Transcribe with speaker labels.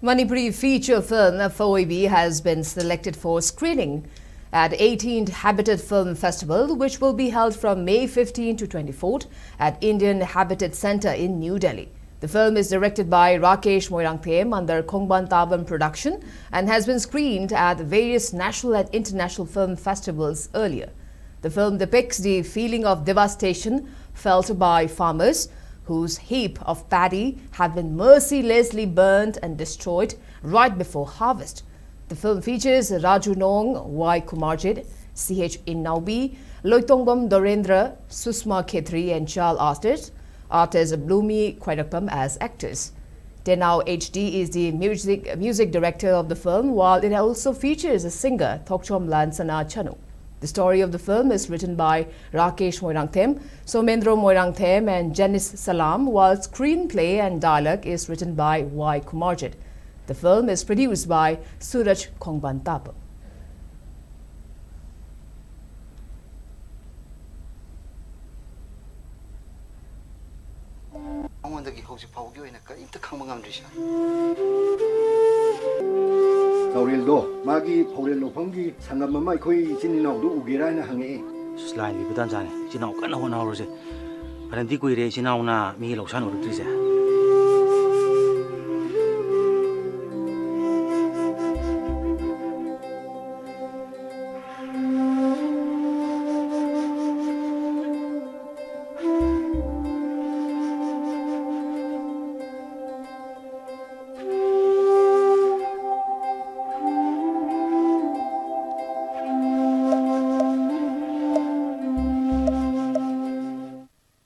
Speaker 1: Manipuri feature film Phouoibee has been selected for screening at 18th Habitat Film Festival, which will be held from May 15 to 24th at Indian Habitat Centre in New Delhi. The film is directed by Rakesh Moirangthem under Khongban Taban production and has been screened at various national and international film festivals earlier. The film depicts the feeling of devastation felt by farmers whose heap of paddy have been mercilessly burnt and destroyed right before harvest. The film features Raju Nong, Y. Kumarjit, C.H. Innaubi, Loitongbam Dorendra, Susma Khetri and child artists Bloomy Kwairakpam as actors. Denau HD is the music director of the film, while it also features a singer, Thokchom Lansana Chanu. The story of the film is written by Rakesh Moirangthem, Somendro Moirangthem and Janice Salam, while screenplay and dialogue is written by Y. Kumarjit. The film is produced by Suraj Khongban Taban.
Speaker 2: Taureldo, Magi, Paulelo Pongi, Sangamama, Koi, Chinino, Ugirana Hangi.
Speaker 3: Slightly, but Tanzania, Chino, Kana, but Antiquity, Chinauna, Milo San or Trisa.